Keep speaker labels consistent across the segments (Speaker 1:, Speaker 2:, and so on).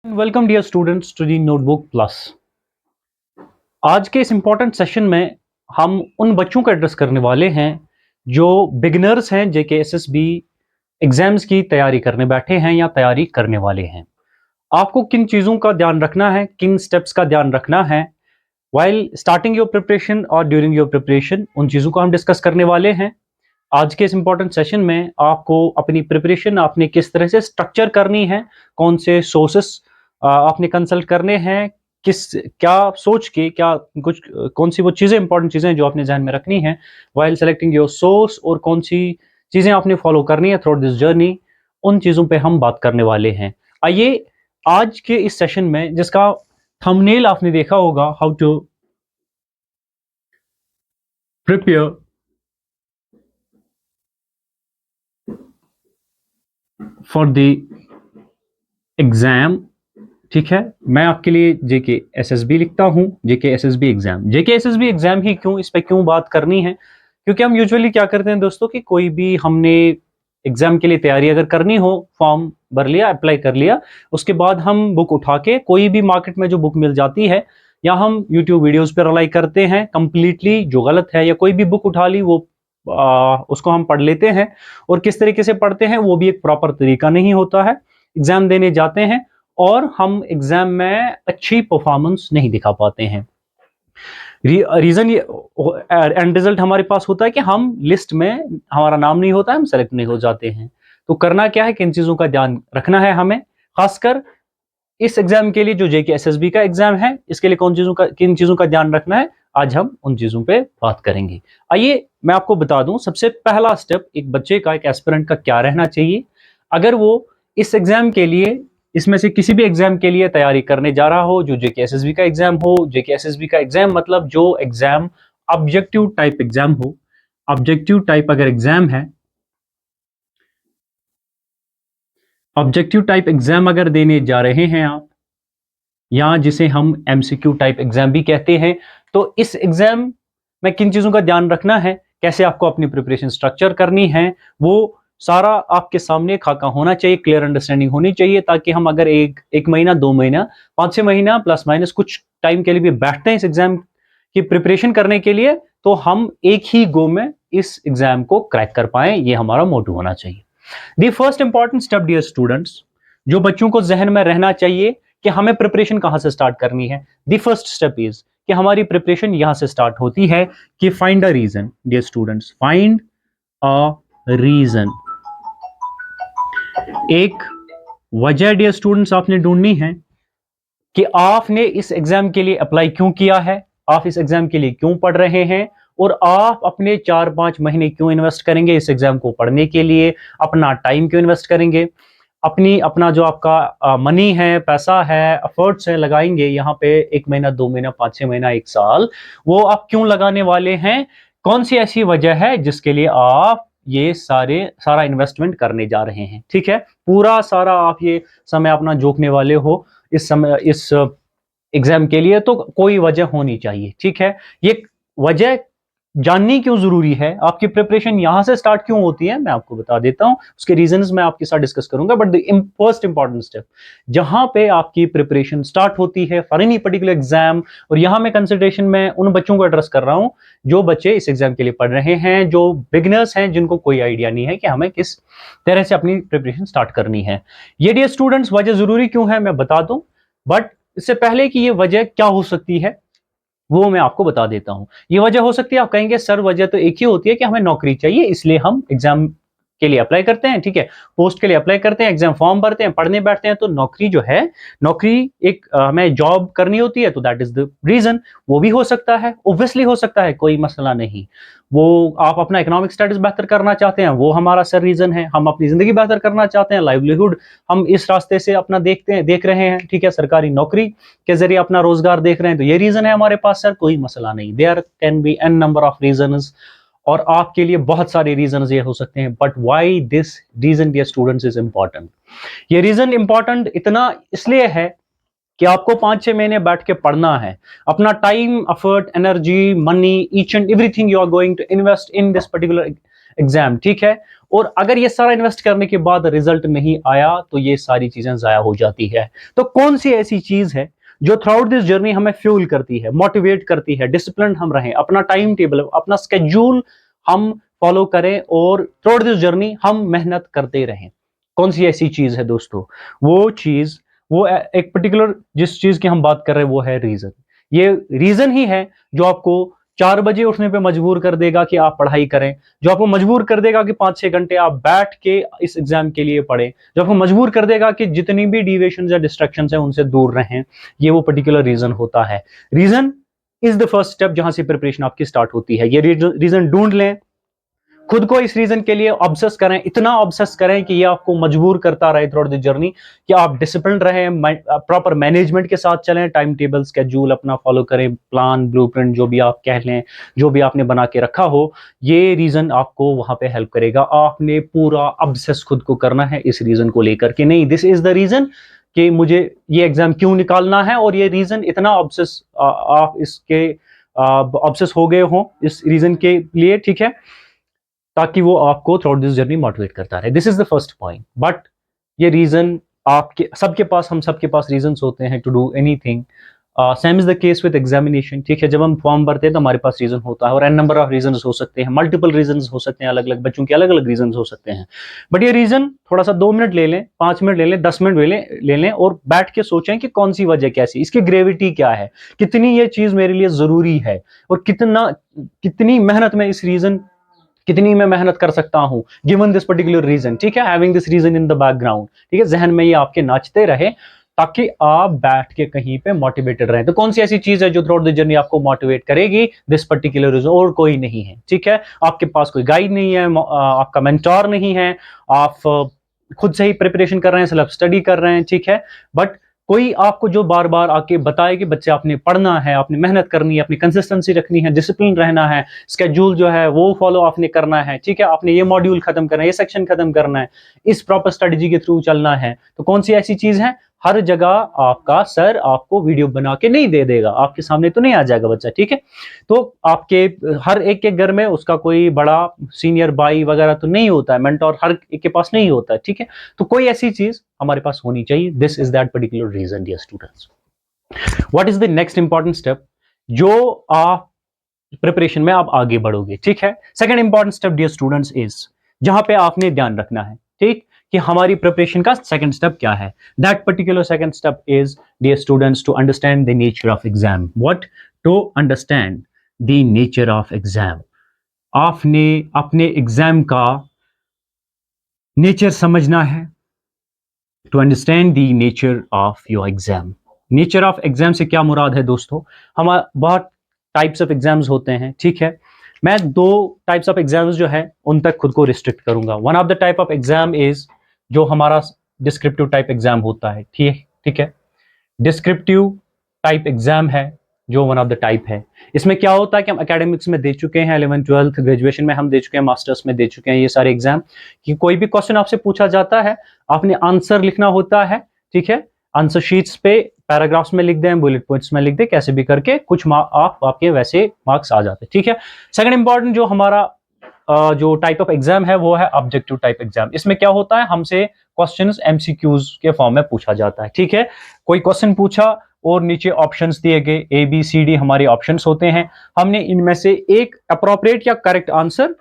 Speaker 1: Welcome dear students to the notebook plus. आज के इस इंपॉर्टेंट सेशन में हम उन बच्चों को एड्रेस करने वाले हैं जो बिगिनर्स हैं, जेके एसएसबी एग्जाम्स की तैयारी करने बैठे हैं या तैयारी करने वाले हैं। आपको किन चीज़ों का ध्यान रखना है, किन स्टेप्स का ध्यान रखना है वाइल स्टार्टिंग योर प्रिपरेशन और ड्यूरिंग योर प्रिपरेशन, उन चीज़ों को हम डिस्कस करने वाले हैं। आज के इस इंपॉर्टेंट सेशन में आपको अपनी प्रिपरेशन आपने किस तरह से स्ट्रक्चर करनी है, कौन से सोर्सेस आपने कंसल्ट करने हैं, किस क्या सोच के क्या कुछ कौन सी वो चीज़ें इंपॉर्टेंट चीज़ें जो आपने ध्यान में रखनी है वाइल सेलेक्टिंग योर सोर्स, और कौन सी चीज़ें आपने फॉलो करनी है थ्रू दिस जर्नी, उन चीज़ों पे हम बात करने वाले हैं। आइए आज के इस सेशन में, जिसका थंबनेल आपने देखा होगा, how to prepare for the exam, ठीक है। मैं आपके लिए जेके एसएसबी लिखता हूं, JK SSB exam. JK SSB exam ही क्यों, इस पे क्यों बात करनी है? क्योंकि हम यूजुअली क्या करते हैं दोस्तों कि कोई भी हमने एग्जाम के लिए तैयारी अगर करनी हो, फॉर्म भर लिया, अप्लाई कर लिया, उसके बाद हम बुक उठा के कोई भी मार्केट में जो बुक मिल जाती है, या हम यूट्यूब वीडियोस पर रिलाई करते हैं कंप्लीटली, जो गलत है, या कोई भी बुक उठा ली वो उसको हम पढ़ लेते हैं। और किस तरीके से पढ़ते हैं वो भी एक प्रॉपर तरीका नहीं होता है। एग्जाम देने जाते हैं और हम एग्जाम में अच्छी परफॉर्मेंस नहीं दिखा पाते हैं। रीजन ये एंड रिजल्ट हमारे पास होता है कि हम लिस्ट में हमारा नाम नहीं होता है, हम सेलेक्ट नहीं हो जाते हैं। तो करना क्या है, किन चीजों का ध्यान रखना है हमें, खासकर इस एग्जाम के लिए जो जेके एसएसबी का एग्जाम है, इसके लिए किन चीजों का ध्यान रखना है, आज हम उन चीजों पे बात करेंगे। आइए मैं आपको बता दूं, सबसे पहला स्टेप एक बच्चे का, एक एस्पिरेंट का क्या रहना चाहिए अगर वो इस एग्जाम के लिए, इसमें से किसी भी एग्जाम के लिए तैयारी करने जा रहा हो, जो जेके एसएसबी का एग्जाम हो। जेके एसएसबी का एग्जाम मतलब जो एग्जाम ऑब्जेक्टिव टाइप एग्जाम हो, ऑब्जेक्टिव टाइप अगर एग्जाम है, ऑब्जेक्टिव टाइप एग्जाम अगर देने जा रहे हैं आप, या जिसे हम एमसीक्यू टाइप एग्जाम भी कहते हैं, तो इस एग्जाम में किन चीजों का ध्यान रखना है, कैसे आपको अपनी प्रिपरेशन स्ट्रक्चर करनी है, वो सारा आपके सामने खाका होना चाहिए, क्लियर अंडरस्टैंडिंग होनी चाहिए, ताकि हम अगर एक महीना, 2 महीना, 5-6 महीना प्लस माइनस कुछ टाइम के लिए भी बैठते हैं इस एग्जाम की प्रिपरेशन करने के लिए, तो हम एक ही गो में इस एग्जाम को क्रैक कर पाए। ये हमारा मोटिव होना चाहिए। The first important step dear students, जो बच्चों को जहन में रहना चाहिए कि हमें प्रिपरेशन कहां से स्टार्ट करनी है। द फर्स्ट स्टेप इज कि हमारी प्रिपरेशन यहां से स्टार्ट होती है कि find a reason. Dear students, find a reason, एक वजह डियर स्टूडेंट्स आपने ढूंढनी है कि आपने इस एग्जाम के लिए अप्लाई क्यों किया है, आप इस एग्जाम के लिए क्यों पढ़ रहे हैं, और आप अपने 4-5 महीने क्यों इन्वेस्ट करेंगे इस एग्जाम को पढ़ने के लिए, अपना टाइम क्यों इन्वेस्ट करेंगे, अपना जो आपका मनी है, पैसा है, एफर्ट्स है, लगाएंगे यहाँ पे 1 महीना, 2 महीना, 5-6 महीना, 1 साल, वो आप क्यों लगाने वाले हैं, कौन सी ऐसी वजह है जिसके लिए आप ये सारा इन्वेस्टमेंट करने जा रहे हैं। ठीक है, पूरा सारा आप ये समय अपना जोकने वाले हो इस समय इस एग्जाम के लिए, तो कोई वजह होनी चाहिए। ठीक है, ये वजह जाननी क्यों जरूरी है, आपकी प्रिपरेशन यहां से स्टार्ट क्यों होती है, मैं आपको बता देता हूं, उसके रीजंस मैं आपके साथ डिस्कस करूंगा। But the first important step जहां पे आपकी प्रिपरेशन स्टार्ट होती है फॉर एनी पर्टिकुलर एग्जाम, और यहां मैं कंसिडरेशन में उन बच्चों को एड्रेस कर रहा हूं जो बच्चे इस एग्जाम के लिए पढ़ रहे हैं, जो बिगिनर्स हैं, जिनको कोई आइडिया नहीं है कि हमें किस तरह से अपनी प्रिपरेशन स्टार्ट करनी है। ये डियर स्टूडेंट्स वजह जरूरी क्यों है मैं बता दूं, बट इससे पहले कि ये वजह क्या हो सकती है वो मैं आपको बता देता हूं। ये वजह हो सकती है, आप कहेंगे सर वजह तो एक ही होती है कि हमें नौकरी चाहिए, इसलिए हम एग्जाम के लिए अप्लाई करते हैं। ठीक है, पोस्ट के लिए अप्लाई करते हैं, एग्जाम फॉर्म भरते हैं, पढ़ने बैठते हैं, तो नौकरी जो है, नौकरी एक हमें जॉब करनी होती है, तो दैट इज द रीजन। वो भी हो सकता है, ऑब्वियसली हो सकता है, कोई मसला नहीं। वो आप अपना इकोनॉमिक स्टेटस बेहतर करना चाहते हैं, वो हमारा सर रीजन है। हम अपनी जिंदगी बेहतर करना चाहते हैं, लाइवलीहुड हम इस रास्ते से अपना देख रहे हैं, ठीक है, सरकारी नौकरी के जरिए अपना रोजगार देख रहे हैं, तो ये रीजन है हमारे पास सर, कोई मसला नहीं। There can be an number of reasons, और आपके लिए बहुत सारे रीजंस ये हो सकते हैं, but why this reason dear students is important. ये रीजन इंपॉर्टेंट इतना इसलिए है कि आपको 5-6 महीने बैठ के पढ़ना है, अपना time, effort, energy, money, each and everything you are going to invest in this particular exam, ठीक है। और अगर ये सारा इन्वेस्ट करने के बाद रिजल्ट नहीं आया तो ये सारी चीजें जाया हो जाती है। तो कौन सी ऐसी चीज है जो थ्रू आउट दिस जर्नी हमें फ्यूल करती है, मोटिवेट करती है, डिसिप्लिन हम रहें, अपना टाइम टेबल, अपना स्केड्यूल हम फॉलो करें और थ्रू आउट दिस जर्नी हम मेहनत करते रहें? कौन सी ऐसी चीज है दोस्तों? वो चीज, वो एक पर्टिकुलर जिस चीज की हम बात कर रहे हैं वो है रीजन। ये रीजन ही है जो आपको 4 बजे उठने पे मजबूर कर देगा कि आप पढ़ाई करें, जो आपको मजबूर कर देगा कि 5-6 घंटे आप बैठ के इस एग्जाम के लिए पढ़ें, जो आपको मजबूर कर देगा कि जितनी भी डिविएशन या डिस्ट्रैक्शन है उनसे दूर रहें। ये वो पर्टिकुलर रीजन होता है। Reason is the first step जहां से प्रिपरेशन आपकी स्टार्ट होती है। ये रीजन ढूंढ लें, खुद को इस रीजन के लिए ऑब्सेस करें, इतना ऑब्सेस करें कि ये आपको मजबूर करता रहे थ्रू आउट द जर्नी कि आप डिसिप्लिन रहें, प्रॉपर मैनेजमेंट के साथ चलें, टाइम टेबल स्केड्यूल अपना फॉलो करें, प्लान ब्लूप्रिंट जो भी आप कह लें, जो भी आपने बना के रखा हो, ये रीजन आपको वहां पे हेल्प करेगा। आपने पूरा ऑब्सेस खुद को करना है इस रीजन को लेकर कि नहीं, दिस इज द रीजन कि मुझे ये एग्जाम क्यों निकालना है, और ये रीजन इतना ऑब्सेस, आप इसके ऑब्सेस हो गए हो इस रीजन के लिए, ठीक है, ताकि वो आपको throughout this journey motivate करता रहे। This is the first point. But ये रीजन आपके सबके पास, हम सबके पास रीजंस होते हैं to do anything. Same is the case with examination, ठीक है। जब हम फॉर्म भरते हैं तो हमारे पास रीजन होता है और एन नंबर ऑफ रीजंस हो सकते हैं, मल्टीपल रीजंस हो सकते हैं, अलग अलग बच्चों के अलग अलग रीजंस हो सकते हैं। बट ये रीजन थोड़ा सा 2 मिनट ले लें, 5 मिनट ले लें, 10 मिनट ले लें और बैठ के सोचें कि कौन सी वजह, कैसी, इसकी ग्रेविटी क्या है, कितनी ये चीज मेरे लिए जरूरी है, और कितनी मेहनत में इस रीजन, कितनी मैं मेहनत कर सकता हूं गिवन दिस पर्टिकुलर रीजन, ठीक है, having this reason in the background, ठीक है, जहन में ये आपके नाचते रहे ताकि आप बैठ के कहीं पे मोटिवेटेड रहें। तो कौन सी ऐसी चीज है जो थ्रू आउट द जर्नी आपको मोटिवेट करेगी? दिस पर्टिकुलर रीजन, और कोई नहीं है, ठीक है। आपके पास कोई गाइड नहीं है, आपका मेंटोर नहीं है, आप खुद से ही प्रिपरेशन कर रहे हैं, सेल्फ स्टडी कर रहे हैं, ठीक है। बट कोई आपको जो बार बार आके बताए कि बच्चे आपने पढ़ना है, आपने मेहनत करनी है, अपनी कंसिस्टेंसी रखनी है, डिसिप्लिन रहना है, स्केड्यूल जो है वो फॉलो आपने करना है, ठीक है, आपने ये मॉड्यूल खत्म करना है, ये सेक्शन खत्म करना है, इस प्रॉपर स्ट्रेटजी के थ्रू चलना है। तो कौन सी ऐसी चीज है? हर जगह आपका सर आपको वीडियो बना के नहीं दे देगा, आपके सामने तो नहीं आ जाएगा बच्चा, ठीक है। तो आपके हर एक के घर में उसका कोई बड़ा सीनियर भाई वगैरह तो नहीं होता है, मेंटोर हर एक के पास नहीं होता है, ठीक है। तो कोई ऐसी चीज हमारे पास होनी चाहिए। This is that particular reason dear students. What is the next important step जो आप प्रिपरेशन में आप आगे बढ़ोगे, ठीक है। Second important step dear students is, जहां पे आपने ध्यान रखना है, ठीक, कि हमारी प्रिपरेशन का सेकंड स्टेप क्या है। That particular second step is dear students to understand the nature of exam. What? To understand the nature of exam. आपने अपने एग्जाम का नेचर समझना है। To understand the nature of your exam. Nature of exam से क्या मुराद है दोस्तों? हमारा बहुत टाइप्स ऑफ एग्जाम्स होते हैं, ठीक है। मैं 2 टाइप्स ऑफ एग्जाम्स जो है उन तक खुद को रिस्ट्रिक्ट करूंगा। One of the type of exam is जो हमारा डिस्क्रिप्टिव टाइप एग्जाम होता है, ठीक है। डिस्क्रिप्टिव टाइप एग्जाम है जो वन ऑफ द टाइप है। इसमें क्या होता है कि हम एकेडमिक्स में दे चुके हैं, 11th 12th ग्रेजुएशन में हम दे चुके हैं, मास्टर्स में दे चुके हैं ये सारे एग्जाम, कि कोई भी क्वेश्चन आपसे पूछा जाता है, आपने आंसर लिखना होता है, ठीक है। आंसर शीट्स पे पैराग्राफ्स में लिख दें, बुलेट पॉइंट्स में लिख दें, कैसे भी करके कुछ आपके वैसे मार्क्स आ जाते हैं, ठीक है। सेकंड इंपॉर्टेंट जो हमारा जो टाइप ऑफ एग्जाम है वो है ऑब्जेक्टिव टाइप एग्जाम। इसमें क्या होता है, हमसे क्वेश्चंस एमसीक्यूज के फॉर्म में पूछा जाता है, ठीक है। कोई क्वेश्चन पूछा और नीचे ऑप्शंस दिए गए, ए बी सी डी हमारे ऑप्शंस होते हैं, हमने इनमें से एक अप्रोप्रिएट या करेक्ट आंसर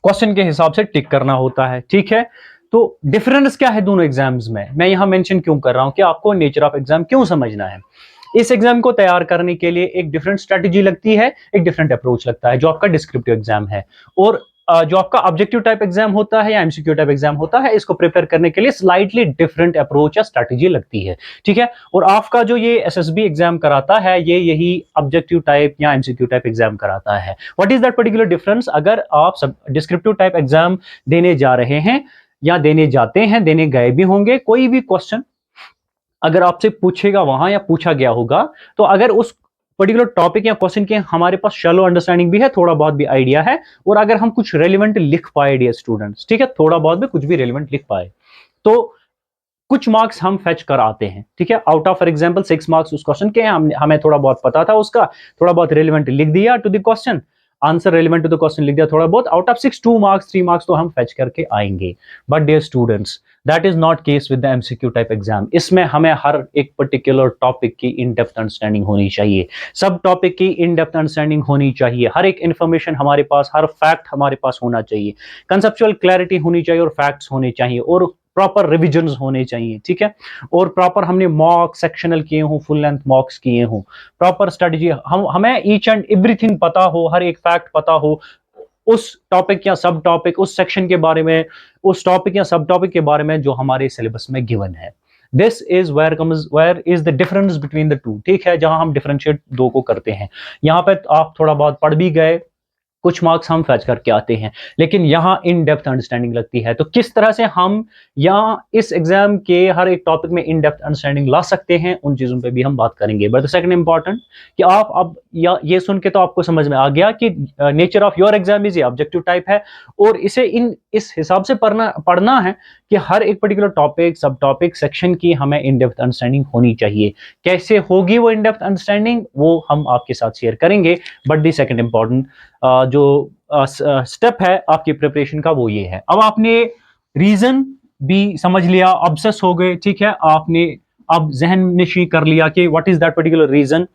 Speaker 1: क्वेश्चन के हिसाब से टिक करना होता है, ठीक है। तो डिफरेंस क्या है दोनों एग्जाम्स में, मैं यहां मेंशन क्यों कर रहा हूं कि आपको नेचर ऑफ एग्जाम क्यों समझना है। इस एग्जाम को तैयार करने के लिए एक डिफरेंट स्ट्रेटजी लगती है, एक डिफरेंट अप्रोच लगता है, जो आपका डिस्क्रिप्टिव एग्जाम है। और जो आपका ऑब्जेक्टिव टाइप एग्जाम होता है या एमसीक्यू टाइप एग्जाम होता है, इसको प्रिपेयर करने के लिए स्लाइटली डिफरेंट अप्रोच या स्ट्रेटजी लगती है, ठीक है। और आपका जो ये एसएसबी एग्जाम कराता है, ये यही ऑब्जेक्टिव टाइप या एमसीक्यू टाइप एग्जाम कराता है। What is that particular difference? अगर आप सब डिस्क्रिप्टिव टाइप एग्जाम देने जा रहे हैं या देने जाते हैं, देने गए भी होंगे, कोई भी क्वेश्चन अगर आपसे पूछेगा वहां या पूछा गया होगा, तो अगर उस पर्टिकुलर टॉपिक या क्वेश्चन के हमारे पास शैलो अंडरस्टैंडिंग भी है, थोड़ा बहुत भी आइडिया है, और अगर हम कुछ रेलिवेंट लिख पाए डियर स्टूडेंट्स, ठीक है, थोड़ा बहुत भी कुछ भी रेलिवेंट लिख पाए, तो कुछ मार्क्स हम फेच कर आते हैं, ठीक है। Out of for example 6 marks उस क्वेश्चन के हमें थोड़ा बहुत पता था, उसका थोड़ा बहुत रेलिवेंट लिख दिया to the question, answer relevant to the question लिख दिया थोड़ा बहुत, आउट ऑफ 6 2 मार्क्स 3 मार्क्स तो हम फेच करके आएंगे। But dear students, that is not case with the MCQ type exam. इसमें हमें हर एक पर्टिकुलर टॉपिक की इन डेप्थ अंडरस्टैंडिंग होनी चाहिए, सब टॉपिक की इन डेप्थ अंडरस्टैंडिंग होनी चाहिए, हर एक इंफॉर्मेशन हमारे पास, हर फैक्ट हमारे पास होना चाहिए, कंसेप्चुअल क्लैरिटी होनी चाहिए और फैक्ट्स होने चाहिए और प्रॉपर रिविजन्स होने चाहिए, ठीक है। और प्रॉपर हमने मॉक सेक्शनल किए हों, फुल लेंथ मॉक्स किए हों, प्रॉपर स्ट्रेटजी, हमें ईच एंड एवरीथिंग पता हो, हर एक फैक्ट पता हो उस टॉपिक या सब टॉपिक, उस सेक्शन के बारे में, उस टॉपिक या सब टॉपिक के बारे में जो हमारे सिलेबस में गिवन है। This is where is the difference between the two, ठीक है, जहां हम डिफरेंशिएट दो को करते हैं। यहां पे आप थोड़ा बहुत पढ़ भी गए, कुछ मार्क्स हम फैच करके आते हैं, लेकिन यहां इन डेप्थ अंडरस्टैंडिंग लगती है। तो किस तरह से हम यहां इस एग्जाम के हर एक टॉपिक में इन डेप्थ अंडरस्टैंडिंग ला सकते हैं, उन चीजों पे भी हम बात करेंगे। बट द सेकंड इंपॉर्टेंट कि आप अब ये सुन के तो आपको समझ में आ गया कि nature of your exam is ये ऑब्जेक्टिव टाइप है और इसे इस हिसाब से पढ़ना है कि हर एक particular topic, sub topic, section की हमें इन डेप्थ अंडरस्टैंडिंग होनी चाहिए। कैसे होगी वो इन डेप्थ अंडरस्टैंडिंग, वो हम आपके साथ शेयर करेंगे। बट दी सेकंड इंपॉर्टेंट जो स्टेप है आपकी प्रिपरेशन का वो ये है। अब आपने रीजन भी समझ लिया, ऑब्सेस हो गए, ठीक है, आपने अब जहन नशी कर लिया कि what is that particular reason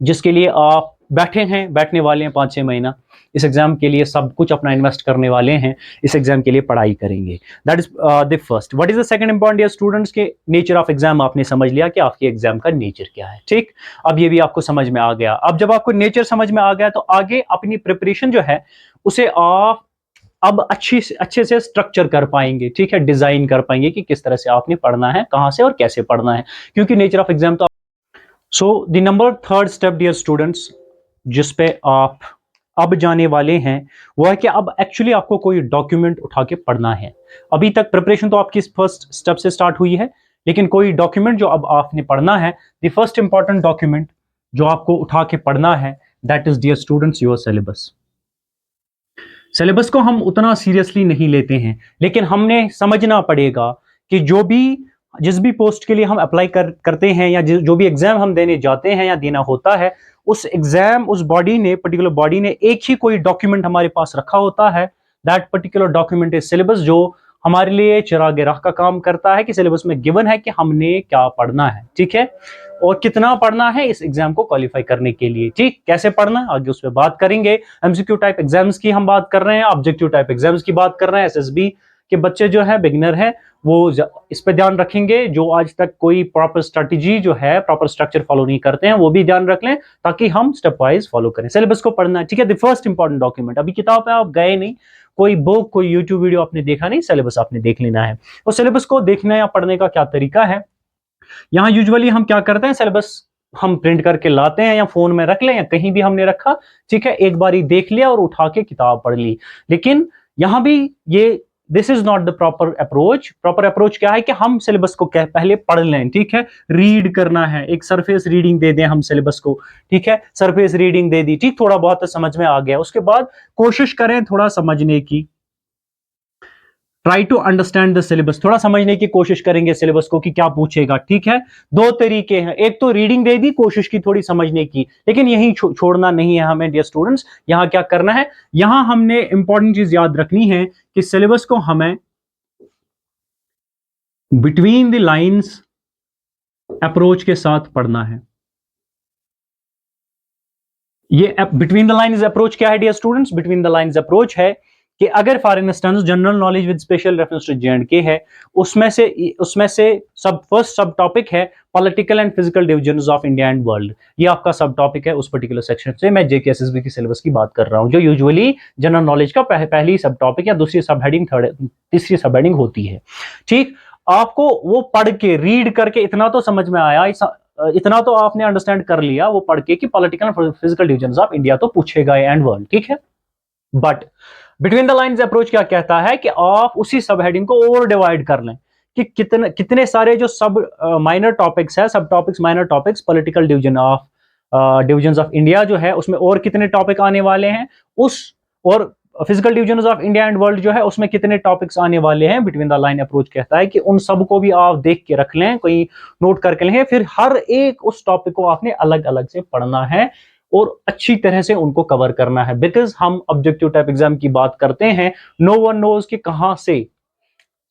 Speaker 1: जिसके लिए आप बैठे हैं, बैठने वाले हैं 5-6 महीना इस एग्जाम के लिए, सब कुछ अपना इन्वेस्ट करने वाले हैं, इस एग्जाम के लिए पढ़ाई करेंगे। That is the first. What is the second important dear students के नेचर ऑफ एग्जाम आपने समझ लिया कि आपके एग्जाम का नेचर क्या है, ठीक। अब ये भी आपको समझ में आ गया। अब जब आपको नेचर समझ में आ गया तो आगे अपनी प्रिपरेशन जो है उसे आप अब अच्छे से स्ट्रक्चर कर पाएंगे, ठीक है, डिजाइन कर पाएंगे कि किस तरह से आपने पढ़ना है, कहां से और कैसे पढ़ना है, क्योंकि नेचर ऑफ एग्जाम तो। So the number third step dear students जिस पे आप अब जाने वाले हैं वो है कि अब एक्चुअली आपको कोई डॉक्यूमेंट उठा के पढ़ना है। अभी तक प्रिपरेशन तो आपकी फर्स्ट स्टेप से स्टार्ट हुई है, लेकिन कोई डॉक्यूमेंट जो अब आपने पढ़ना है, द फर्स्ट इंपॉर्टेंट डॉक्यूमेंट जो आपको उठा के पढ़ना है, that is dear students your syllabus. Syllabus को हम उतना सीरियसली नहीं लेते हैं, लेकिन हमने समझना पड़ेगा कि जिस भी पोस्ट के लिए हम अप्लाई करते हैं या जो भी एग्जाम हम देने जाते हैं या देना होता है, उस एग्जाम, उस बॉडी ने, पर्टिकुलर बॉडी ने एक ही कोई डॉक्यूमेंट हमारे पास रखा होता है। That particular document is syllabus, जो हमारे लिए चिराग राह का काम करता है कि सिलेबस में गिवन है कि हमने क्या पढ़ना है, ठीक है, और कितना पढ़ना है इस एग्जाम को क्वालिफाई करने के लिए, ठीक। कैसे पढ़ना है आगे उस पर बात करेंगे। एमसीक्यू टाइप एग्जाम्स की हम बात कर रहे हैं, ऑब्जेक्टिव टाइप एग्जाम्स की बात कर रहे हैं। एसएसबी के बच्चे जो है, बिगिनर है, वो इस पे ध्यान रखेंगे। जो आज तक कोई प्रॉपर स्ट्रेटजी जो है, प्रॉपर स्ट्रक्चर फॉलो नहीं करते हैं, वो भी ध्यान रख लें ताकि हम स्टेप वाइज फॉलो करें। सिलेबस को पढ़ना है, ठीक है। द फर्स्ट इंपॉर्टेंट डॉक्यूमेंट, अभी किताब पे आप गए नहीं, कोई बुक, कोई यूट्यूब वीडियो आपने देखा नहीं, सिलेबस आपने देख लेना है। और सिलेबस को देखना या पढ़ने का क्या तरीका है, यहाँ यूजुअली हम क्या करते हैं, सिलेबस हम प्रिंट करके लाते हैं या फोन में रख लें या कहीं भी हमने रखा, ठीक है, एक बारी देख लिया और उठा के किताब पढ़ ली। लेकिन यहां भी ये this is not the proper approach. Proper approach क्या है कि हम सिलेबस को पहले पढ़ लें, ठीक है, रीड करना है, एक सरफेस रीडिंग दे दें हम सिलेबस को, ठीक है, सरफेस रीडिंग दे दी, ठीक, थोड़ा बहुत समझ में आ गया, उसके बाद कोशिश करें थोड़ा समझने की, try to understand the syllabus, थोड़ा समझने की कोशिश करेंगे सिलेबस को कि क्या पूछेगा, ठीक है। दो तरीके हैं, एक तो रीडिंग दे दी, कोशिश की थोड़ी समझने की, लेकिन यही छोड़ना नहीं है हमें डियर स्टूडेंट्स। यहां क्या करना है, यहां हमने इंपॉर्टेंट चीज याद रखनी है कि सिलेबस को हमें बिटवीन द लाइंस अप्रोच के साथ पढ़ना है। ये बिटवीन द लाइंस अप्रोच क्या है dear students, between the lines approach है कि अगर for instance general knowledge with special reference to J and K है, उसमें से फर्स्ट सब टॉपिक है political and physical divisions of India and world. ये आपका सब टॉपिक है उस पर्टिकुलर सेक्शन से। मैं जेके एसएसबी की सिलेबस की बात कर रहा हूं, जो यूजुअली जनरल नॉलेज का पहली सब टॉपिक या दूसरी सब हेडिंग, तीसरी सब हेडिंग होती है, ठीक। आपको वो पढ़ के, रीड करके इतना तो समझ में आया, इतना तो आपने अंडरस्टैंड कर लिया वो पढ़ के कि political and physical divisions of India तो पूछेगा एंड वर्ल्ड, ठीक है। But between the lines approach क्या कहता है कि आप उसी सब हेडिंग को और डिवाइड कर लें कि कितने सारे जो सब माइनर टॉपिक्स है, सब topics, minor topics, political divisions of India जो है उसमें और कितने टॉपिक आने वाले हैं, और physical divisions of India and world जो है उसमें कितने टॉपिक्स आने वाले हैं। बिटवीन द लाइन अप्रोच कहता है कि उन सब को भी आप देख के रख लें, कोई नोट करके लें, फिर हर एक उस टॉपिक को आपने अलग अलग से पढ़ना है और अच्छी तरह से उनको कवर करना है, बिकॉज हम ऑब्जेक्टिव टाइप एग्जाम की बात करते हैं, नो वन नोज कि कहां से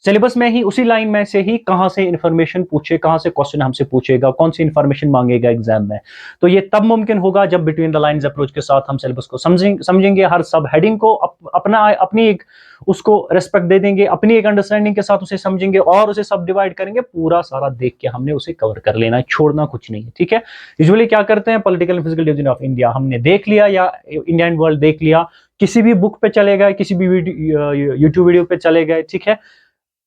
Speaker 1: सिलेबस में ही उसी लाइन में से ही कहां से इंफॉर्मेशन पूछे, कहां से क्वेश्चन हमसे पूछेगा, कौन सी इंफॉर्मेशन मांगेगा एग्जाम में। तो ये तब मुमकिन होगा जब बिटवीन द लाइंस अप्रोच के साथ हम सिलेबस को समझेंगे, हर सब हेडिंग को अपनी एक उसको रेस्पेक्ट दे देंगे, अपनी एक अंडरस्टैंडिंग के साथ उसे समझेंगे और उसे सब डिवाइड करेंगे, पूरा सारा देख के हमने उसे कवर कर लेना है, छोड़ना कुछ नहीं है, ठीक है। यूजुअली क्या करते हैं, political and physical division of India हमने देख लिया या इंडियन वर्ल्ड देख लिया, किसी भी बुक पे चले गए, किसी भी यूट्यूब वीडियो पे चले गए, ठीक है।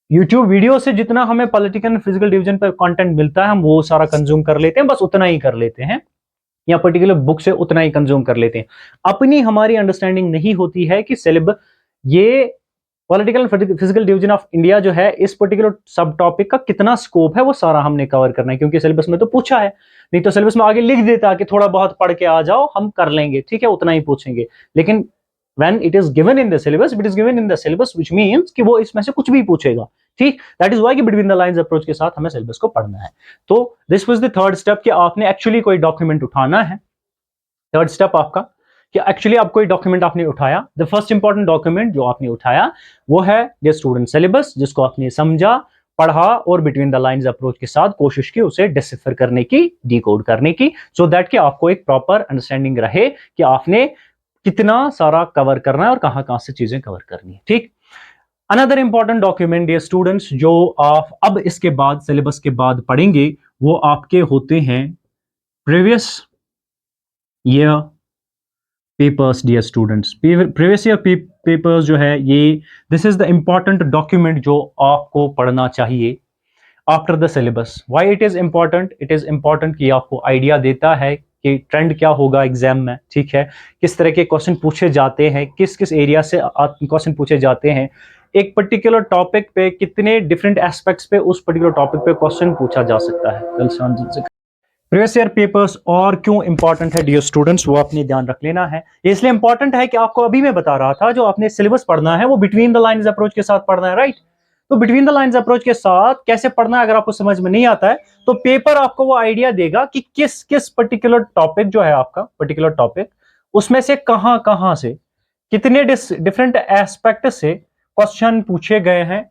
Speaker 1: यूट्यूब वीडियो से जितना हमें पॉलिटिकल एंड फिजिकल डिवीजन पर कंटेंट मिलता है हम वो सारा कंज्यूम कर लेते हैं, बस उतना ही कर लेते हैं, या पर्टिकुलर बुक से उतना ही कंज्यूम कर लेते हैं। अपनी हमारी अंडरस्टैंडिंग नहीं होती है कि सिलेबस ये political and physical division of India जो है इस पर्टिकुलर सब टॉपिक का कितना स्कोप है वो सारा हमने कवर करना है, क्योंकि सिलेबस में तो पूछा है, नहीं तो सिलेबस में आगे लिख देता कि थोड़ा बहुत पढ़ के आ जाओ हम कर लेंगे, ठीक है, उतना ही पूछेंगे। लेकिन when it is given in the syllabus, it is given in the syllabus, which means कि वो इसमें से कुछ भी पूछेगा, ठीक। दैट इज वाई कि बिटवीन द लाइंस अप्रोच के साथ हमें सिलेबस को पढ़ना है। तो this was the third step कि आपने एक्चुअली कोई डॉक्यूमेंट उठाना है। थर्ड स्टेप आपका कि एक्चुअली आप कोई डॉक्यूमेंट आपने उठाया। द फर्स्ट इंपॉर्टेंट डॉक्यूमेंट जो आपने उठाया वो है ये स्टूडेंट सिलेबस, जिसको आपने समझा, पढ़ा और बिटवीन द लाइंस अप्रोच के साथ कोशिश की उसे डिसिफर करने की, डिकोड करने की, सो दैट कि आपको एक प्रॉपर अंडरस्टैंडिंग रहे कि आपने कितना सारा कवर करना है और कहां कहां से चीजें कवर करनी है, ठीक। Another important document dear students जो आप अब इसके बाद सिलेबस के बाद पढ़ेंगे वो आपके होते हैं previous year papers. Dear students, previous year papers जो है ये this is the important document जो आपको पढ़ना चाहिए after the syllabus. Why it is important? It is important कि आपको आइडिया देता है कि ट्रेंड क्या होगा एग्जाम में, ठीक है, किस तरह के क्वेश्चन पूछे जाते हैं, किस किस एरिया से क्वेश्चन पूछे जाते हैं, एक पर्टिकुलर टॉपिक पे कितने डिफरेंट एस्पेक्ट्स पे उस पर्टिकुलर टॉपिक पे क्वेश्चन पूछा जा सकता है। प्रीवियस ईयर पेपर्स और क्यों इंपॉर्टेंट है डियर स्टूडेंट्स वो आपने ध्यान रख लेना है। ये इसलिए इंपॉर्टेंट है कि आपको अभी मैं बता रहा था जो आपने सिलेबस पढ़ना है वो बिटवीन द लाइंस अप्रोच के साथ पढ़ना है, राइट। तो बिटवीन द लाइंस अप्रोच के साथ कैसे पढ़ना है अगर आपको समझ में नहीं आता है तो पेपर आपको वो आइडिया देगा कि किस किस पर्टिकुलर टॉपिक जो है आपका पर्टिकुलर टॉपिक उसमें से कहां कहां से कितने डिफरेंट एस्पेक्ट से क्वेश्चन पूछे गए हैं,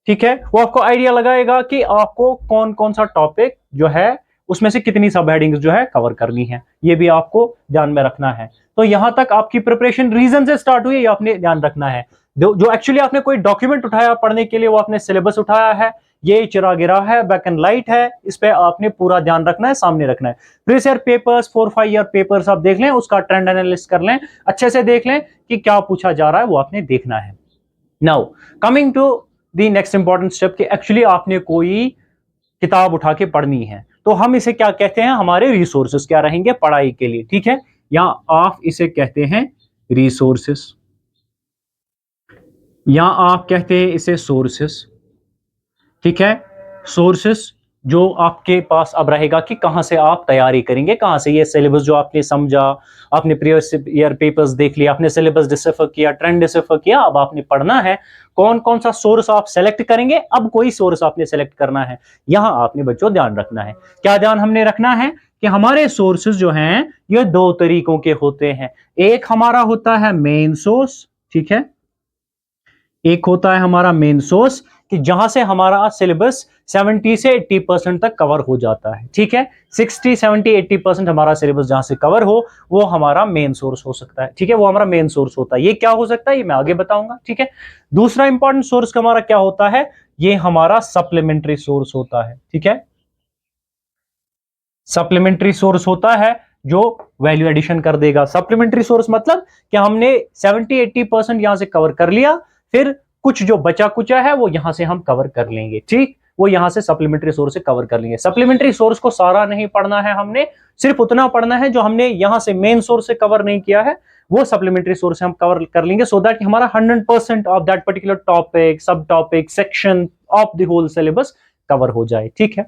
Speaker 1: ठीक है। वो आपको आइडिया लगाएगा कि आपको कौन कौन सा टॉपिक जो है उसमें से कितनी सब हेडिंग्स जो है कवर करनी है, ये भी आपको ध्यान में रखना है। तो यहां तक आपकी प्रिपरेशन रीजन से स्टार्ट हुई, ये आपने ध्यान रखना है। जो एक्चुअली आपने कोई डॉक्यूमेंट उठाया पढ़ने के लिए वो आपने सिलेबस उठाया है, ये चिरा गिरा है, ब्लैक एंड लाइट है, इस पे आपने पूरा ध्यान रखना है, सामने रखना है। Previous year papers 4-5 year papers आप देख लें, उसका ट्रेंड एनालिसिस कर लें, अच्छे से देख लें कि क्या पूछा जा रहा है वो आपने देखना है। Now coming to the next important step कि एक्चुअली आपने कोई किताब उठा के पढ़नी है, तो हम इसे क्या कहते हैं, हमारे रिसोर्सेस क्या रहेंगे पढ़ाई के लिए, ठीक है, या आप इसे कहते हैं रिसोर्सेस या आप कहते हैं इसे सोर्सेस, ठीक है। सोर्सेस जो आपके पास अब रहेगा कि कहां से आप तैयारी करेंगे, कहां से ये सिलेबस जो आपने समझा, आपने प्रीवियस ईयर पेपर्स देख लिया, आपने सिलेबस डिसिफर किया, ट्रेंड डिसिफर किया, अब आपने पढ़ना है कौन कौन सा सोर्स आप सेलेक्ट करेंगे। अब कोई सोर्स आपने सेलेक्ट करना है, यहां आपने बच्चों ध्यान रखना है। क्या ध्यान हमने रखना है कि हमारे सोर्सेज जो हैं ये दो तरीकों के होते हैं। एक हमारा होता है मेन सोर्स, ठीक है, एक होता है हमारा मेन सोर्स कि जहां से हमारा सिलेबस 70 से 80% तक कवर हो जाता है, ठीक है। 60, 70, 80% हमारा सिलेबस जहां से कवर हो वो हमारा मेन सोर्स हो सकता है, ठीक है, वो हमारा मेन सोर्स होता है। ये क्या हो सकता है ये मैं आगे बताऊंगा, ठीक है। दूसरा इंपॉर्टेंट सोर्स हमारा क्या होता है, ये हमारा सप्लीमेंट्री सोर्स होता है, ठीक है। सप्लीमेंट्री सोर्स होता है जो वैल्यू एडिशन कर देगा। सप्लीमेंट्री सोर्स मतलब कि हमने 70-80% यहां से कवर कर लिया, फिर कुछ जो बचा कुचा है वो यहां से हम कवर कर लेंगे, ठीक, वो यहां से सप्लीमेंट्री सोर्स से कवर कर लेंगे। सप्लीमेंट्री सोर्स को सारा नहीं पढ़ना है हमने, सिर्फ उतना पढ़ना है जो हमने यहां से मेन सोर्स से कवर नहीं किया है वो सप्लीमेंट्री सोर्स से हम कवर कर लेंगे, सो दैट हमारा 100% of that particular topic, sub topic, section of the whole syllabus cover हो जाए, ठीक है।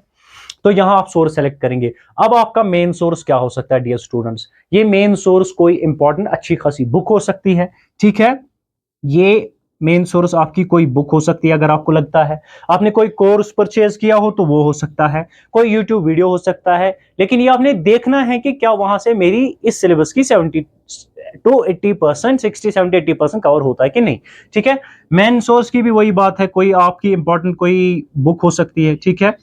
Speaker 1: तो यहां आप सोर्स सेलेक्ट करेंगे। अब आपका मेन सोर्स क्या हो सकता है डियर स्टूडेंट्स, ये मेन सोर्स कोई इंपॉर्टेंट अच्छी खासी बुक हो सकती है, ठीक है, ये मेन सोर्स आपकी कोई बुक हो सकती है, अगर आपको लगता है आपने कोई कोर्स परचेज किया हो तो वो हो सकता है, कोई यूट्यूब वीडियो हो सकता है, लेकिन ये आपने देखना है कि क्या वहां से मेरी इस सिलेबस की 70 to 80%, 60-70-80% कवर होता है कि नहीं। ठीक है, मेन सोर्स की भी वही बात है, कोई आपकी इंपॉर्टेंट कोई बुक हो सकती है, ठीक है,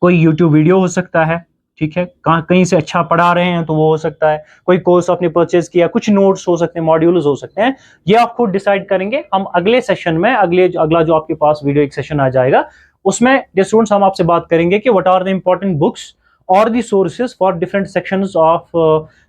Speaker 1: कोई यूट्यूब वीडियो हो सकता है, ठीक है, कहीं से अच्छा पढ़ा रहे हैं तो वो हो सकता है, कोई कोर्स आपने परचेज किया, कुछ नोट्स हो सकते हैं, मॉड्यूल्स हो सकते हैं, ये आप खुद डिसाइड करेंगे। हम अगले सेशन में अगला जो आपके पास वीडियो एक सेशन आ जाएगा उसमें स्टूडेंट्स हम आपसे बात करेंगे कि what are the important books और the sources for different sections of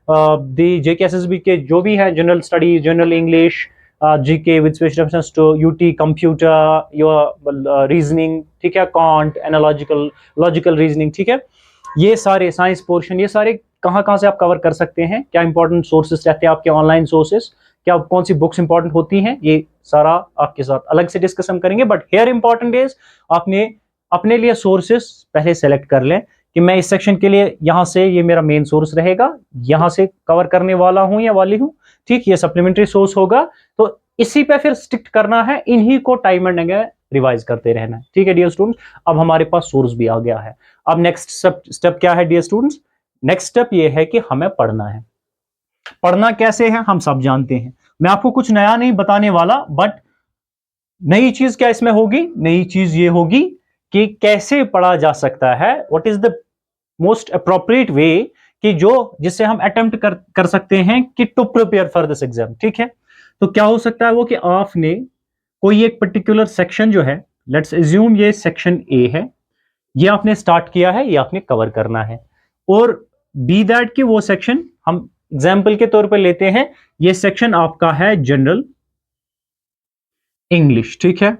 Speaker 1: the JKSSB के जो भी है, general study, general English, GK with special reference to UT computer, your reasoning, ठीक है, कॉन्ट, एनालॉजिकल, लॉजिकल रीजनिंग, ठीक है, ये सारे साइंस पोर्शन, ये सारे कहां कहां से आप कवर कर सकते हैं, क्या इंपॉर्टेंट सोर्सेस रहते हैं आपके ऑनलाइन सोर्सेस, क्या कौन सी बुक्स इंपॉर्टेंट होती हैं, ये सारा आपके साथ अलग से डिस्कस हम करेंगे। बट हियर इंपॉर्टेंट इज आपने अपने लिए सोर्सेस पहले सेलेक्ट कर लें कि मैं इस सेक्शन के लिए यहां से ये मेरा मेन सोर्स रहेगा, यहां से कवर करने वाला हूं या वाली हूं, ठीक, ये सप्लीमेंट्री सोर्स होगा, तो इसी पे फिर स्टिक करना है, इन्हीं को टाइम एंड अगेन रिवाइज करते रहना है। ठीक है डियर स्टूडेंट्स, अब हमारे पास सोर्स भी आ गया है। अब नेक्स्ट स्टेप क्या है डियर स्टूडेंट्स? नेक्स्ट स्टेप ये है कि हमें पढ़ना है। पढ़ना कैसे है हम सब जानते हैं, मैं आपको कुछ नया नहीं बताने वाला, बट नई चीज क्या इसमें होगी? नई चीज ये होगी कि कैसे पढ़ा जा सकता है, what is the most appropriate way कि जो जिससे हम अटेम्प्ट कर सकते हैं कि to prepare for this exam. ठीक है, तो क्या हो सकता है वो कि आपने कोई एक पर्टिकुलर सेक्शन जो है, लेट्स एज्यूम ये सेक्शन ए है, ये आपने स्टार्ट किया है, ये आपने कवर करना है, और बी दैट कि वो सेक्शन हम एग्जाम्पल के तौर पर लेते हैं, ये सेक्शन आपका है जनरल इंग्लिश। ठीक है,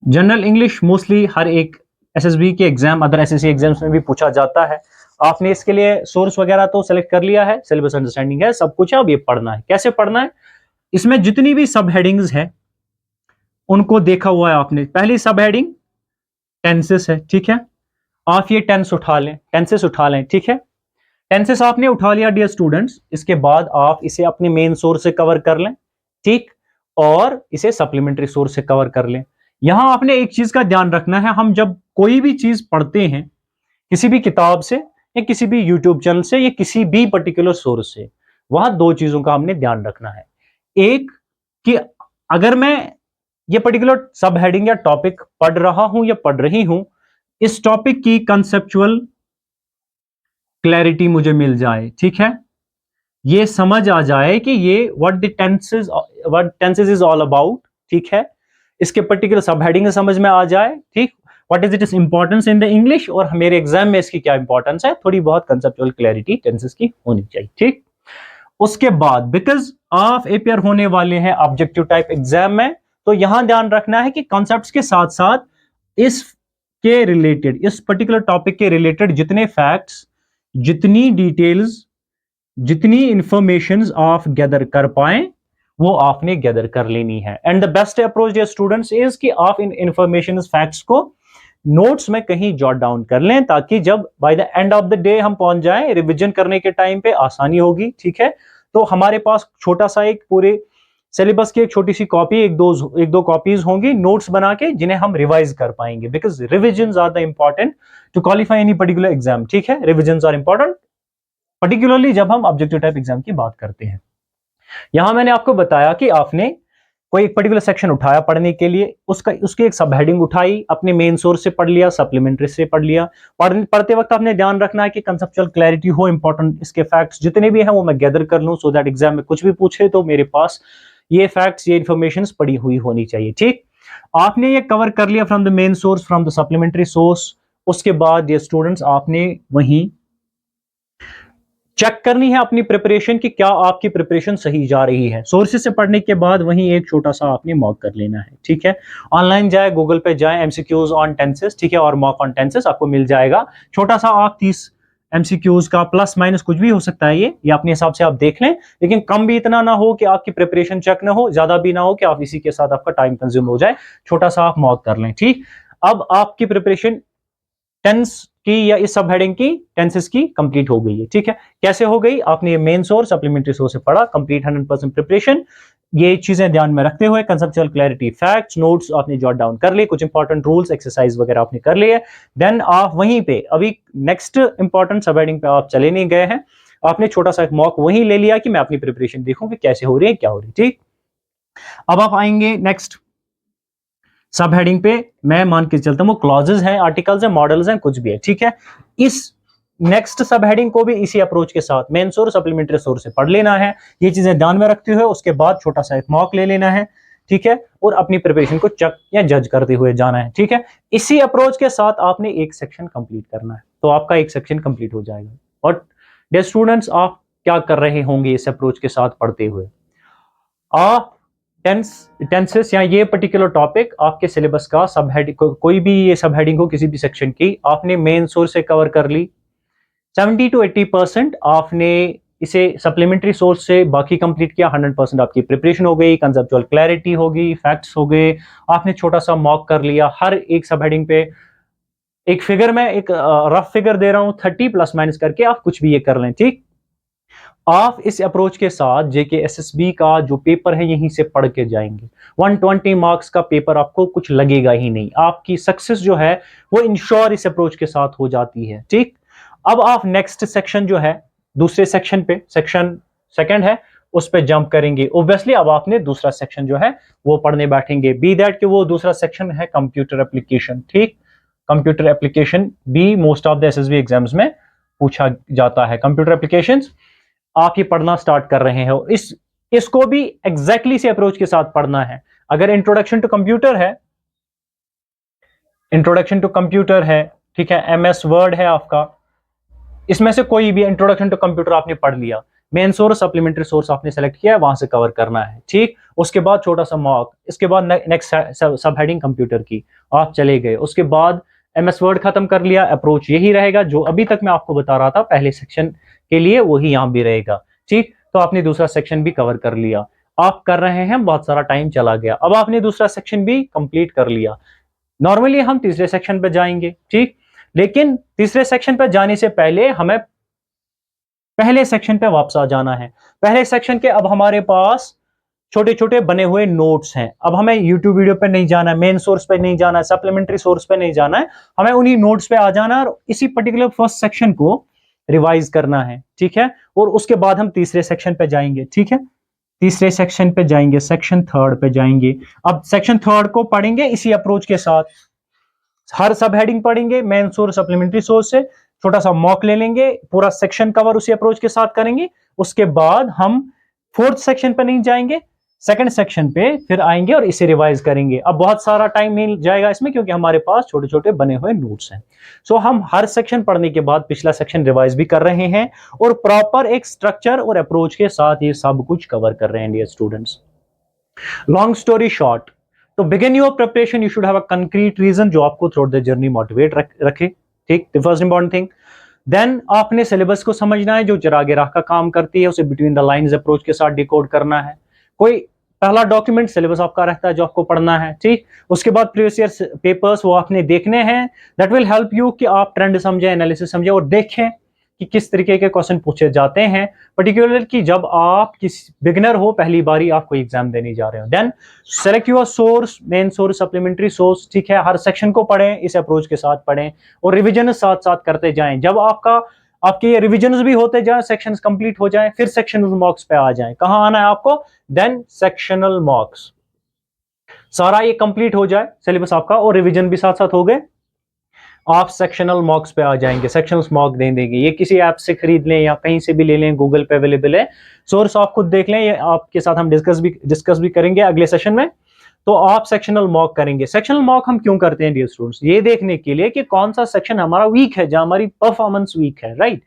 Speaker 1: जनरल इंग्लिश मोस्टली हर एक एसएसबी के एग्जाम, अदर एसएससी एग्जाम्स में भी पूछा जाता है। आपने इसके लिए सोर्स वगैरह तो सेलेक्ट कर लिया है, सिलेबस अंडरस्टैंडिंग है, सब कुछ है, अब ये पढ़ना है। कैसे पढ़ना है? इसमें जितनी भी सब हेडिंग्स है उनको देखा हुआ है आपने। पहली सब हेडिंग टेंसेस है, ठीक है, आप ये टेंस उठा लें, टेंसेस उठा लें, ठीक है, टेंसेस आपने उठा लिया डियर स्टूडेंट्स, इसके बाद आप इसे अपने मेन सोर्स से कवर कर लें, ठीक, और इसे सप्लीमेंट्री सोर्स से कवर कर लें। यहां आपने एक चीज का ध्यान रखना है, हम जब कोई भी चीज पढ़ते हैं किसी भी किताब से या किसी भी यूट्यूब चैनल से या किसी भी पर्टिकुलर सोर्स से, वहां दो चीजों का हमने ध्यान रखना है। एक कि अगर मैं ये पर्टिकुलर सब हेडिंग या टॉपिक पढ़ रहा हूं या पढ़ रही हूं, इस टॉपिक की कंसेप्चुअल क्लैरिटी मुझे मिल जाए, ठीक है, ये समझ आ जाए कि ये what tenses is all about, ठीक है, इसके पर्टिकुलर सब हेडिंग समझ में आ जाए, ठीक, what is it is importance in the English, और मेरे एग्जाम में इसकी क्या इंपॉर्टेंस है, थोड़ी बहुत कंसेप्चुअल क्लैरिटी टेंसेस की होनी चाहिए, ठीक। उसके बाद बिकॉज आप अपेयर होने वाले हैं ऑब्जेक्टिव टाइप एग्जाम में, तो यहां ध्यान रखना है कि कॉन्सेप्ट्स के साथ साथ इस के रिलेटेड, इस पर्टिकुलर टॉपिक के रिलेटेड जितने फैक्ट्स, जितनी डिटेल्स, जितनी इंफॉर्मेशन आप गैदर कर पाए वो आपने गैदर कर लेनी है। And the best approach dear students is कि आप इन इंफॉर्मेशन फैक्ट्स को नोट्स में कहीं जॉट डाउन कर लें, ताकि जब by the end of the day हम पहुंच जाएं रिवीजन करने के टाइम पे आसानी होगी, ठीक है। तो हमारे पास छोटा सा एक पूरे सिलेबस की एक छोटी सी कॉपी, एक दो कॉपीज होंगी नोट्स बना के, जिन्हें हम रिवाइज कर पाएंगे, because revision are the important to qualify any particular exam, ठीक है, रिविजन आर इंपॉर्टेंट पर्टिकुलरली जब हम ऑब्जेक्टिव टाइप एग्जाम की बात करते हैं। यहां मैंने आपको बताया कि आपने कोई एक पर्टिकुलर सेक्शन उठाया पढ़ने के लिए, उसकी एक सब हेडिंग उठाई, अपने मेन सोर्स से पढ़ लिया, सप्लीमेंट्री से पढ़ लिया, पढ़ते वक्त आपने ध्यान रखना है कि कंसेप्चुअल क्लैरिटी हो, इंपॉर्टेंट इसके फैक्ट्स जितने भी हैं वो मैं गैदर कर लूं, सो दैट एग्जाम में कुछ भी पूछे तो मेरे पास ये फैक्ट्स, ये इंफॉर्मेशन पड़ी हुई होनी चाहिए, ठीक। आपने ये कवर कर लिया from the main source, from the supplementary source. उसके बाद ये स्टूडेंट्स आपने वहीं चेक करनी है अपनी प्रिपरेशन की, क्या आपकी प्रिपरेशन सही जा रही है। सोर्सेज से पढ़ने के बाद वहीं एक छोटा सा आपने मॉक कर लेना है, ठीक है। ऑनलाइन जाए, गूगल पे जाए, एमसीक्यूज ऑन टेंसेस, ठीक है, और मॉक ऑन टेंसेस आपको मिल जाएगा। छोटा सा आप 30 एमसीक्यूज का प्लस माइनस कुछ भी हो सकता है, ये अपने हिसाब से आप देख लें, लेकिन कम भी इतना ना हो कि आपकी प्रिपरेशन चेक ना हो, ज्यादा भी ना हो कि आप इसी के साथ आपका टाइम कंज्यूम हो जाए। छोटा सा आप मॉक कर लें, ठीक। अब आपकी प्रिपरेशन टेंस की या इस सब हेडिंग की टेंसेस की कंप्लीट हो गई है। ठीक है, कैसे हो गई? आपने ये मेन सोर्स सप्लीमेंट्री सोर्स से पढ़ा, कंप्लीट 100% प्रिपरेशन, ये चीजें ध्यान में रखते हुए कंसेप्चुअल क्लैरिटी, फैक्ट्स, नोट्स आपने जॉट डाउन कर लिए, कुछ इंपॉर्टेंट रूल्स एक्सरसाइज वगैरह आपने कर लिए। देन आप वहीं पे अभी नेक्स्ट इंपॉर्टेंट सब हेडिंग पे आप चले नहीं गए हैं, आपने छोटा सा एक मॉक वहीं ले लिया कि मैं अपनी प्रिपरेशन देखूं कि कैसे हो रही है, क्या हो रही है। ठीक, अब आप आएंगे नेक्स्ट सब हेडिंग पे, मैं मान के चलता हूं क्लॉजेस हैं, आर्टिकल्स हैं, मॉडल्स हैं, कुछ भी है। ठीक है, इस नेक्स्ट सब हेडिंग को भी इसी अप्रोच के साथ मेन सोर्स सप्लीमेंट्री सोर्स से पढ़ लेना है, ये चीजें ध्यान में रखते हुए उसके बाद छोटा सा एक मॉक ले लेना है। ठीक है, और अपनी प्रिपरेशन को चेक या जज करते हुए जाना है। ठीक है, इसी अप्रोच के साथ आपने एक सेक्शन कंप्लीट करना है, तो आपका एक सेक्शन कंप्लीट हो जाएगा। और डियर स्टूडेंट्स, आप क्या कर रहे होंगे इस अप्रोच के साथ पढ़ते हुए? आप टेंसेस या ये पर्टिकुलर टॉपिक आपके सिलेबस का सब हेडिंग, कोई भी ये सब हेडिंग हो किसी भी सेक्शन की, आपने मेन सोर्स से कवर कर ली, 70 to 80% आपने इसे सप्लीमेंट्री सोर्स से बाकी कंप्लीट किया, 100% आपकी प्रिपरेशन हो गई, कंसेप्चुअल क्लैरिटी होगी, फैक्ट्स हो गए, आपने छोटा सा मॉक कर लिया। हर एक सब हेडिंग पे एक फिगर में एक रफ फिगर दे रहा हूं, 30 प्लस माइनस करके आप कुछ भी ये कर लें। ठीक, आप इस अप्रोच के साथ जेके एसएसबी का जो पेपर है यहीं से पढ़ के जाएंगे, 120 मार्क्स का पेपर आपको कुछ लगेगा ही नहीं, आपकी सक्सेस जो है वो इंश्योर इस अप्रोच के साथ हो जाती है। ठीक, अब आप नेक्स्ट सेक्शन जो है, दूसरे सेक्शन पे, सेक्शन सेकंड है, उस पे जंप करेंगे। ऑब्वियसली अब आपने दूसरा सेक्शन जो है वो पढ़ने बैठेंगे, बी दैट कि वो दूसरा सेक्शन है कंप्यूटर एप्लीकेशन। ठीक, कंप्यूटर एप्लीकेशन भी most of the SSB exams में पूछा जाता है। कंप्यूटर एप्लीकेशंस आप ये पढ़ना स्टार्ट कर रहे हो, इसको भी एग्जैक्टली से अप्रोच के साथ पढ़ना है। अगर इंट्रोडक्शन टू कंप्यूटर है, इंट्रोडक्शन टू कंप्यूटर है, ठीक है, एमएस वर्ड है आपका, इसमें से कोई भी इंट्रोडक्शन टू कंप्यूटर आपने पढ़ लिया, मेन सोर्स सप्लीमेंट्री सोर्स आपने सेलेक्ट किया है, वहां से कवर करना है। ठीक, उसके बाद छोटा सा मॉक, इसके बाद नेक्स्ट सब हेडिंग कंप्यूटर की आप चले गए, उसके बाद एमएस वर्ड खत्म कर लिया। अप्रोच यही रहेगा जो अभी तक मैं आपको बता रहा था पहले सेक्शन के लिए, वही यहां भी रहेगा। ठीक, तो आपने दूसरा सेक्शन भी कवर कर लिया, आप कर रहे हैं, बहुत सारा टाइम चला गया, अब आपने दूसरा सेक्शन भी कंप्लीट कर लिया। नॉर्मली हम तीसरे सेक्शन पे जाएंगे। ठीक, लेकिन तीसरे सेक्शन पे जाने से पहले हमें पहले सेक्शन पे वापस आ जाना है। पहले सेक्शन के अब हमारे पास छोटे छोटे बने हुए नोट्स हैं, अब हमें यूट्यूब वीडियो पे नहीं जाना है, मेन सोर्स पे नहीं जाना है, सप्लीमेंट्री सोर्स पे नहीं जाना है, हमें उन्हीं नोट्स पे आ जाना है और इसी पर्टिकुलर फर्स्ट सेक्शन को रिवाइज करना है। ठीक है, और उसके बाद हम तीसरे सेक्शन पे जाएंगे। ठीक है, तीसरे सेक्शन पे जाएंगे, सेक्शन थर्ड पे जाएंगे। अब सेक्शन थर्ड को पढ़ेंगे इसी अप्रोच के साथ, हर सब हेडिंग पढ़ेंगे, मेन सोर्स सप्लीमेंट्री सोर्स से, छोटा सा मॉक ले लेंगे, पूरा सेक्शन कवर उसी अप्रोच के साथ करेंगे। उसके बाद हम फोर्थ सेक्शन पे नहीं जाएंगे, सेकंड सेक्शन पे फिर आएंगे और इसे रिवाइज करेंगे। अब बहुत सारा टाइम मिल जाएगा इसमें क्योंकि हमारे पास छोटे छोटे बने हुए नोट्स हैं। सो हम हर सेक्शन पढ़ने के बाद पिछला सेक्शन रिवाइज भी कर रहे हैं और प्रॉपर एक स्ट्रक्चर और अप्रोच के साथ ये सब कुछ कवर कर रहे हैं dear students. Long story short, तो begin your preparation you should have a concrete reason जो आपको थ्रू द जर्नी मोटिवेट रखे। ठीक, the first important thing. Then आपने सिलेबस को समझना है जो चरागे राह का काम करती है, उसे बिटवीन द लाइंस अप्रोच के साथ डिकोड करना है। कोई पहला डॉक्यूमेंट सिलेबस आपका रहता है जो आपको पढ़ना है। ठीक, उसके बाद प्रीवियस ईयर पेपर्स वो आपने देखने हैं, दैट विल हेल्प यू कि आप ट्रेंड समझें, एनालिसिस समझें और देखें कि किस तरीके के क्वेश्चन पूछे जाते हैं, पर्टिकुलर कि जब आप किस बिगिनर हो, पहली बारी आप कोई एग्जाम देने जा रहे हो। Then select your source, main source supplementary source. ठीक है, हर सेक्शन को पढ़ें, इस अप्रोच के साथ पढ़ें और रिविजन साथ साथ करते जाएं। जब आपके रिविजन भी होते जाएं, सेक्शंस कंप्लीट हो जाएं, फिर सेक्शनल मॉक्स पे आ जाएं। कहां आना है आपको? देन सेक्शनल मॉक्स, सारा ये कंप्लीट हो जाए सिलेबस आपका और रिवीजन भी साथ साथ हो गए, आप सेक्शनल मॉक्स पे आ जाएंगे, सेक्शनल मॉक दे देंगे। ये किसी ऐप से खरीद लें या कहीं से भी ले लें, गूगल पे अवेलेबल है, सोर्स आप खुद देख लें, ये आपके साथ हम डिस्कस भी करेंगे अगले सेशन में। तो आप सेक्शनल मॉक करेंगे। सेक्शनल मॉक हम क्यों करते हैं डियर स्टूडेंट्स? ये देखने के लिए कि कौन सा सेक्शन हमारा वीक है, जहां हमारी परफॉर्मेंस वीक है, राइट।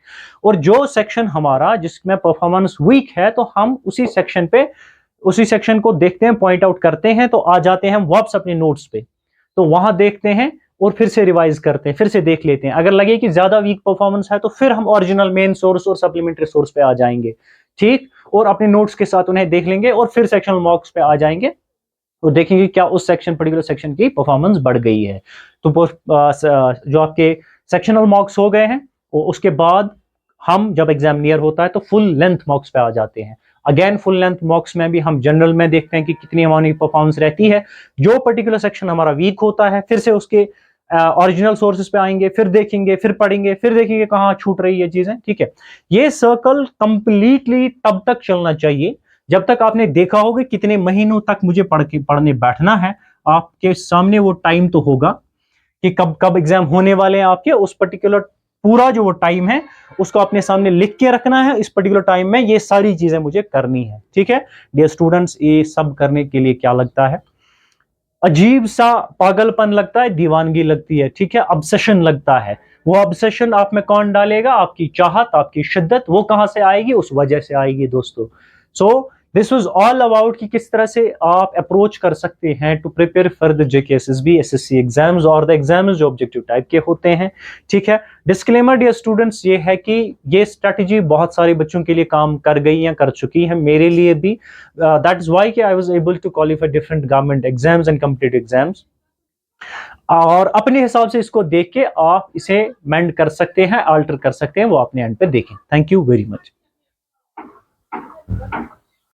Speaker 1: और जो सेक्शन हमारा जिसमें परफॉर्मेंस वीक है तो हम उसी सेक्शन को देखते हैं, पॉइंट आउट करते हैं, तो आ जाते हैं हम वापस अपने नोट्स पे, तो वहां देखते हैं और फिर से रिवाइज करते हैं, फिर से देख लेते हैं। अगर लगे कि ज्यादा वीक परफॉर्मेंस है तो फिर हम ओरिजिनल मेन सोर्स और सप्लीमेंट्री सोर्स पे आ जाएंगे। ठीक, और अपने नोट्स के साथ उन्हें देख लेंगे और फिर सेक्शनल मॉक्स पे आ जाएंगे और देखेंगे क्या उस पर्टिकुलर सेक्शन की परफॉर्मेंस बढ़ गई है। तो जो आपके सेक्शनल मार्क्स हो गए हैं, और उसके बाद हम जब एग्जाम नियर होता है तो फुल लेंथ मार्क्स पे आ जाते हैं। अगेन फुल लेंथ मार्क्स में भी हम जनरल में देखते हैं कि कितनी हमारी परफॉर्मेंस रहती है। जो पर्टिकुलर सेक्शन हमारा वीक होता है, फिर से उसके ओरिजिनल सोर्सेज पे आएंगे, फिर देखेंगे, फिर पढ़ेंगे, फिर देखेंगे कहाँ छूट रही है चीजें। ठीक है, ये सर्कल कंप्लीटली तब तक चलना चाहिए जब तक आपने देखा होगा कितने महीनों तक मुझे पढ़ने बैठना है। आपके सामने वो टाइम तो होगा कि कब कब एग्जाम होने वाले हैं आपके, उस पर्टिकुलर पूरा जो वो टाइम है उसको अपने सामने लिख के रखना है। इस पर्टिकुलर टाइम में ये सारी चीजें मुझे करनी है। ठीक है डियर स्टूडेंट्स, ये सब करने के लिए क्या लगता है, अजीब सा पागलपन लगता है, दीवानगी लगती है, ठीक है, ऑब्सेशन लगता है। वो ऑब्सेशन आप में कौन डालेगा, आपकी चाहत, आपकी शिद्दत, वो कहां से आएगी, उस वजह से आएगी दोस्तों। So this was all about कि किस तरह से आप अप्रोच कर सकते हैं to prepare for the JK SSB SSC exams और द एग्जाम्स जो ऑब्जेक्टिव टाइप के होते हैं। ठीक है, डिस्क्लेमर डियर स्टूडेंट्स ये है कि ये स्ट्रेटजी बहुत सारे बच्चों के लिए काम कर गई या कर चुकी है, मेरे लिए भी। That is why I was able to qualify different government exams and competitive exams. और अपने हिसाब से इसको देख के आप इसे मेंड कर सकते हैं, अल्टर कर सकते हैं, वो अपने एंड पे देखें। Thank you very much.